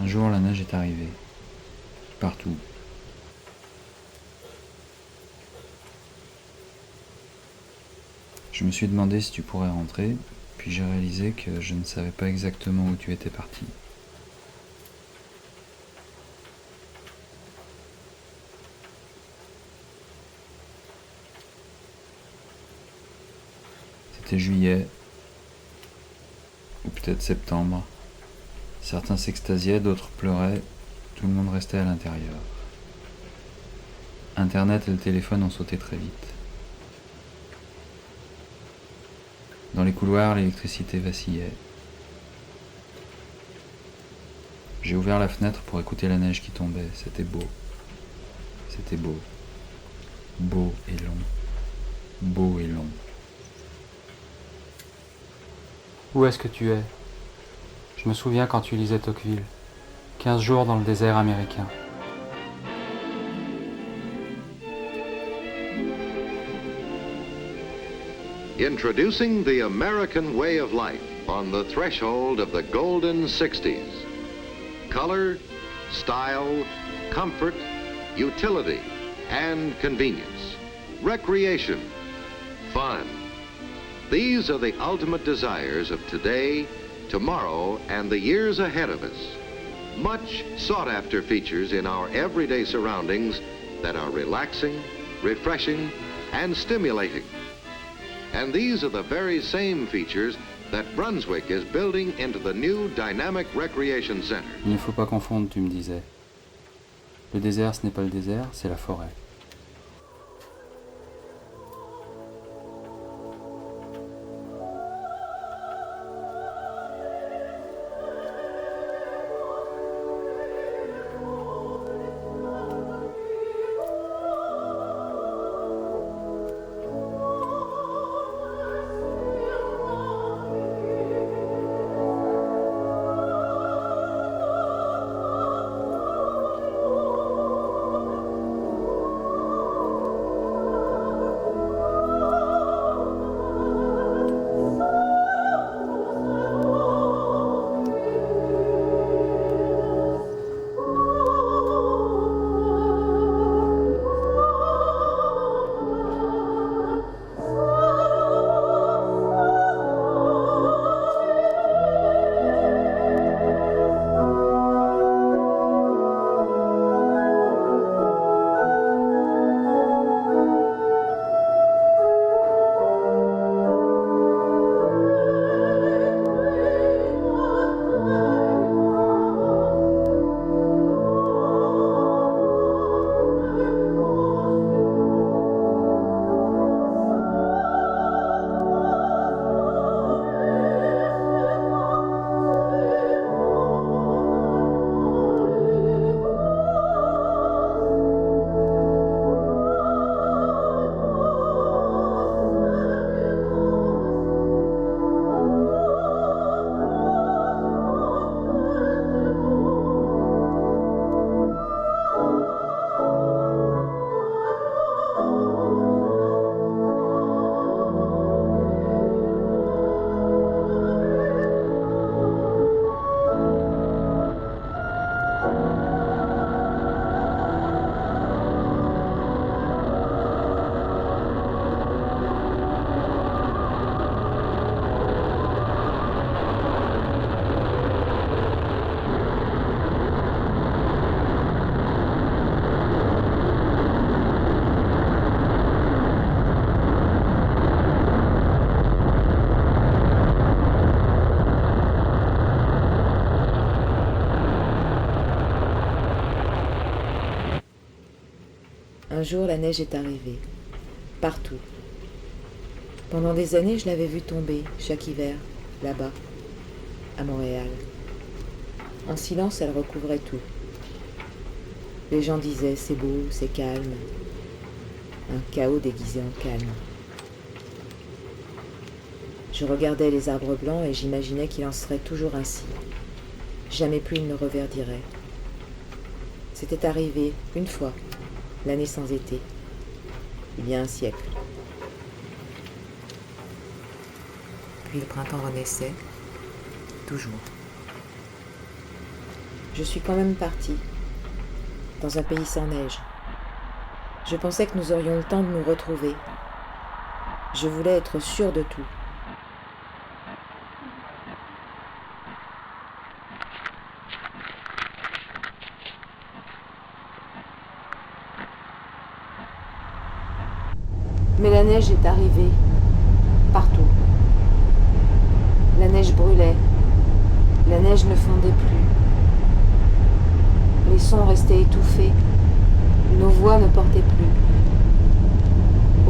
Un jour, la neige est arrivée. Partout. Je me suis demandé si tu pourrais rentrer, puis j'ai réalisé que je ne savais pas exactement où tu étais parti. C'était juillet, ou peut-être septembre. Certains s'extasiaient, d'autres pleuraient, tout le monde restait à l'intérieur. Internet et le téléphone ont sauté très vite. Dans les couloirs, l'électricité vacillait. J'ai ouvert la fenêtre pour écouter la neige qui tombait. C'était beau. C'était beau. Beau et long. Beau et long. Où est-ce que tu es? Je me souviens quand tu lisais Tocqueville. 15 jours dans le désert américain. Introducing the American way of life on the threshold of the golden 60s. Color, style, comfort, utility, and convenience. Recreation, fun. These are the ultimate desires of today, tomorrow, and the years ahead of us. Much sought-after features in our everyday surroundings that are relaxing, refreshing, and stimulating. And these are the very same features that Brunswick is building into the new dynamic recreation center. Il ne faut pas confondre, tu me disais. Le désert, ce n'est pas le désert, c'est la forêt. Un jour, la neige est arrivée. Partout. Pendant des années, je l'avais vue tomber, chaque hiver, là-bas, à Montréal. En silence, elle recouvrait tout. Les gens disaient « c'est beau, c'est calme ». Un chaos déguisé en calme. Je regardais les arbres blancs et j'imaginais qu'il en serait toujours ainsi. Jamais plus il ne reverdirait. C'était arrivé, une fois, l'année sans été, il y a un siècle. Puis le printemps renaissait, toujours. je suis quand même partie, dans un pays sans neige. Je pensais que nous aurions le temps de nous retrouver. Je voulais être sûre de tout. Mais la neige est arrivée, partout. La neige brûlait, la neige ne fondait plus. Les sons restaient étouffés, nos voix ne portaient plus.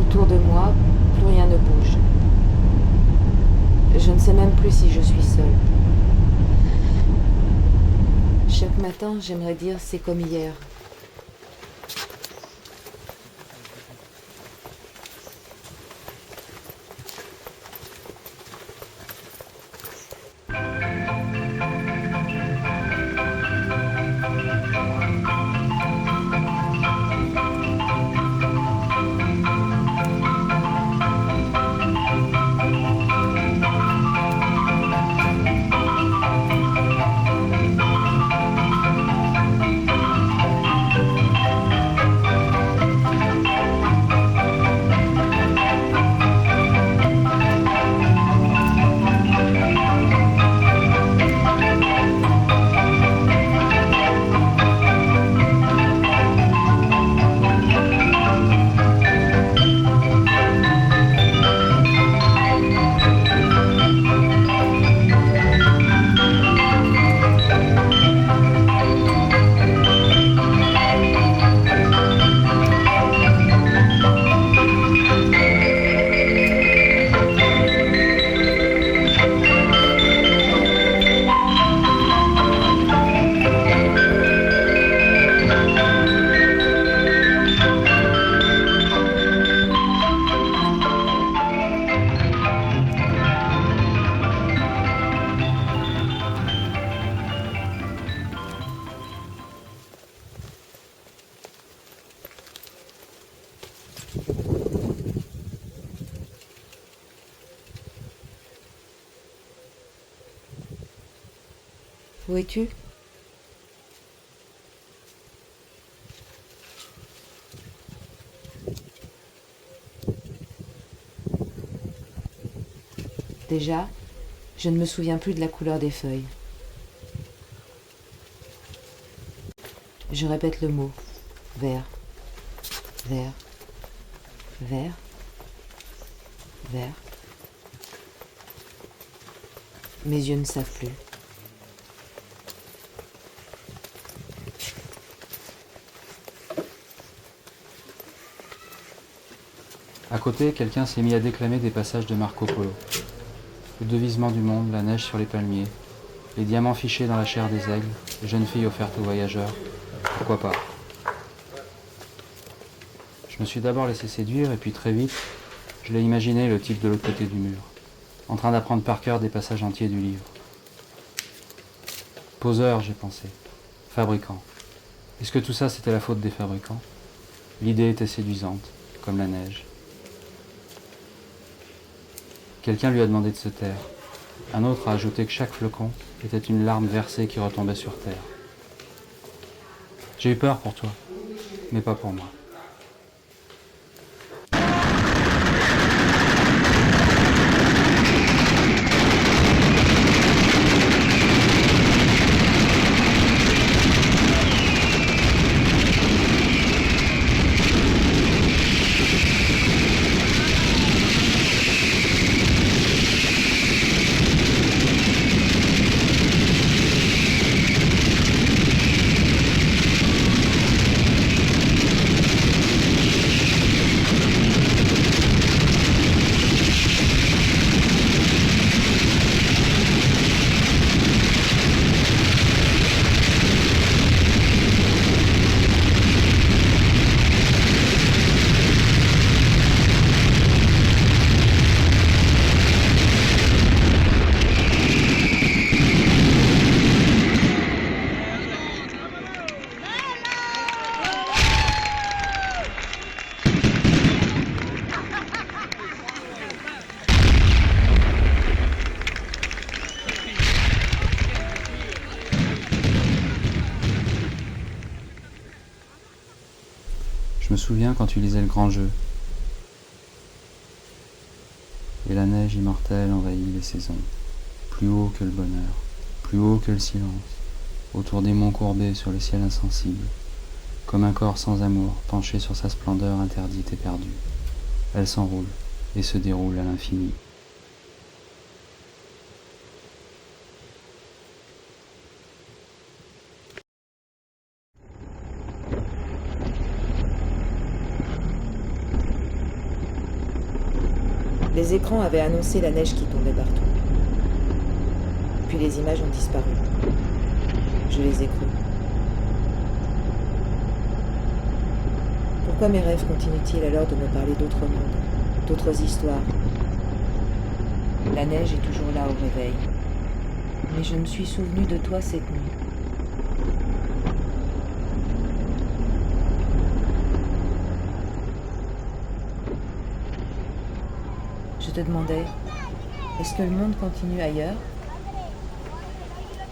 Autour de moi, plus rien ne bouge. Je ne sais même plus si je suis seule. Chaque matin, j'aimerais dire c'est comme hier. Où es-tu ? Déjà, je ne me souviens plus de la couleur des feuilles. Je répète le mot. Vert. Vert. Vert. Vert. Mes yeux ne savent plus. À côté, quelqu'un s'est mis à déclamer des passages de Marco Polo. Le devisement du monde, la neige sur les palmiers, les diamants fichés dans la chair des aigles, les jeunes filles offertes aux voyageurs. Pourquoi pas ? Je me suis d'abord laissé séduire et puis très vite, je l'ai imaginé le type de l'autre côté du mur, en train d'apprendre par cœur des passages entiers du livre. Poseur, j'ai pensé. Fabricant. Est-ce que tout ça c'était la faute des fabricants ? L'idée était séduisante, comme la neige. Quelqu'un lui a demandé de se taire. Un autre a ajouté que chaque flocon était une larme versée qui retombait sur terre. J'ai eu peur pour toi, mais pas pour moi. Je me souviens quand tu lisais Le Grand Jeu. Et la neige immortelle envahit les saisons, plus haut que le bonheur, plus haut que le silence, autour des monts courbés sur le ciel insensible, comme un corps sans amour penché sur sa splendeur interdite et perdue. Elle s'enroule et se déroule à l'infini. Les écrans avaient annoncé la neige qui tombait partout. Puis les images ont disparu. Je les ai crues. Pourquoi mes rêves continuent-ils alors de me parler d'autres mondes, d'autres histoires? La neige est toujours là au réveil. Mais je me suis souvenu de toi cette nuit. Je te demandais, est-ce que le monde continue ailleurs?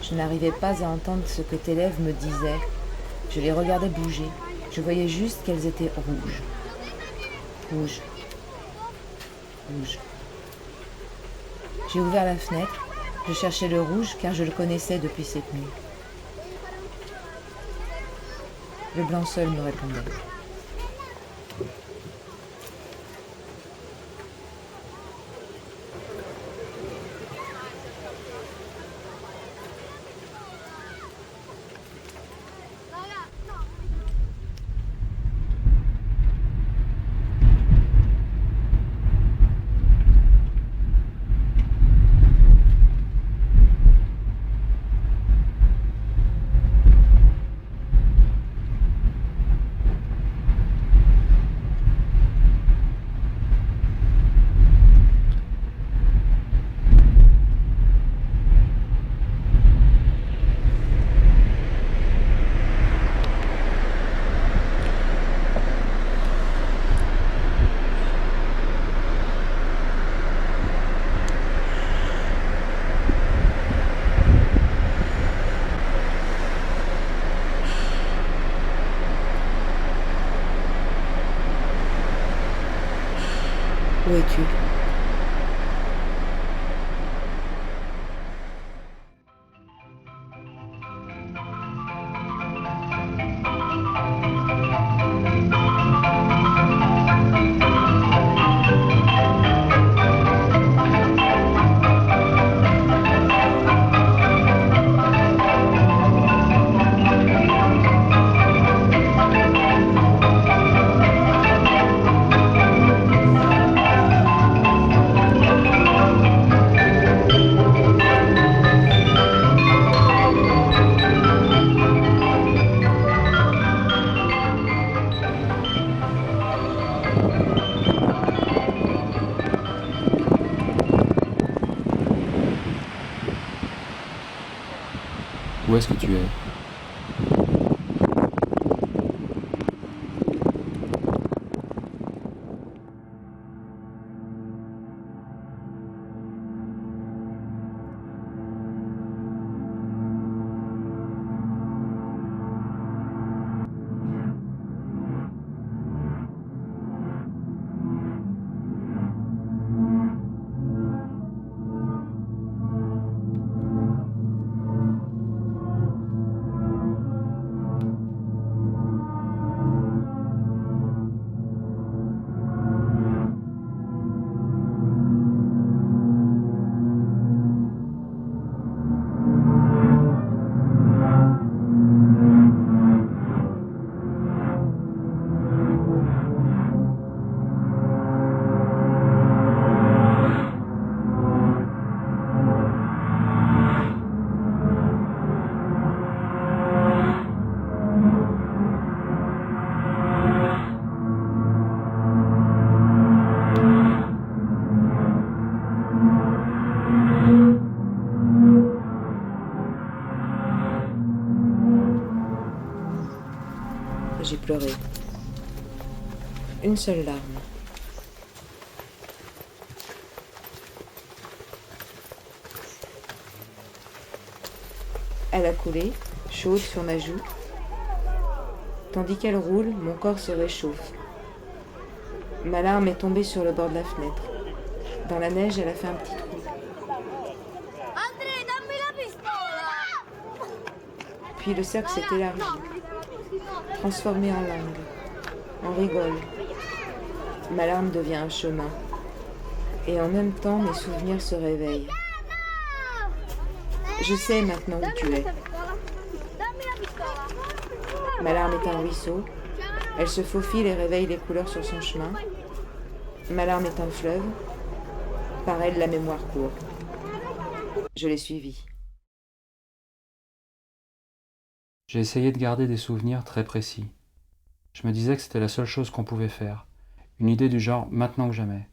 Je n'arrivais pas à entendre ce que tes lèvres me disaient. Je les regardais bouger. Je voyais juste qu'elles étaient rouges. Rouges. Rouges. J'ai ouvert la fenêtre. Je cherchais le rouge car je le connaissais depuis cette nuit. Le blanc seul me répondait. Où es-tu? Où est-ce que tu es? J'ai pleuré. Une seule larme. Elle a coulé, chaude sur ma joue. Tandis qu'elle roule, mon corps se réchauffe. Ma larme est tombée sur le bord de la fenêtre. Dans la neige, elle a fait un petit trou. André, dammi la pistola! Puis le cercle s'est élargi, transformé en langue. On rigole. Ma larme devient un chemin. Et en même temps, mes souvenirs se réveillent. Je sais maintenant où tu es. Dammi la pistola! Ma larme est un ruisseau. Elle se faufile et réveille les couleurs sur son chemin. Ma larme est un fleuve. Par elle, la mémoire court. Je l'ai suivie. J'ai essayé de garder des souvenirs très précis. Je me disais que c'était la seule chose qu'on pouvait faire. Une idée du genre maintenant que jamais.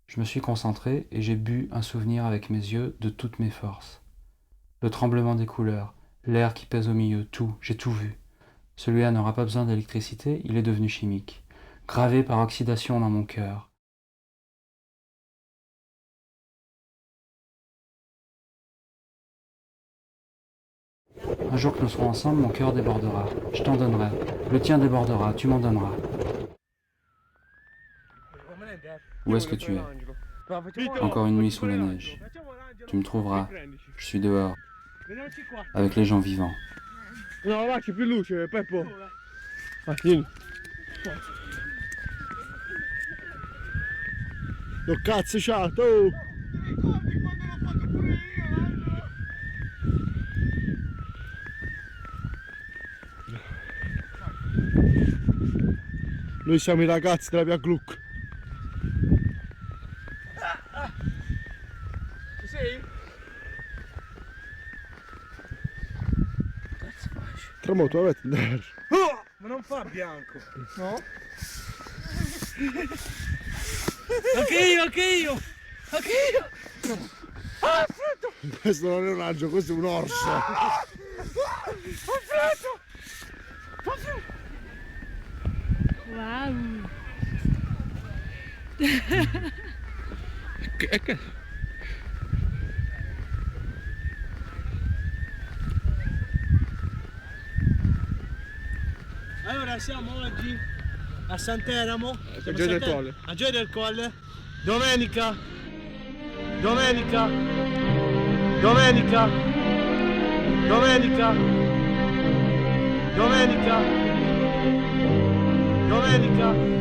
Je me suis concentré et j'ai bu un souvenir avec mes yeux de toutes mes forces. Le tremblement des couleurs, l'air qui pèse au milieu, tout, j'ai tout vu. Celui-là n'aura pas besoin d'électricité, il est devenu chimique, gravé par oxydation dans mon cœur. Un jour que nous serons ensemble, mon cœur débordera. Je t'en donnerai. Le tien débordera, tu m'en donneras. Où est-ce que tu es? Encore une nuit sous la neige. Tu me trouveras. Je suis dehors, avec les gens vivants. No, là, c'è più luce, Peppo. Vieni. Lo cazzo ciato! Noi siamo i ragazzi della via Gluck. Ci sei? Tramonto, avete andare. Ma non fa bianco. No? Anche io! Ah, freddo! Questo non è un angelo, questo è un orso. Wow. Allora siamo oggi a Sant'Eramo, a Gioia del Colle. A Gioia del Colle. Domenica. Domenica. Domenica. Domenica. Domenica. Domenica.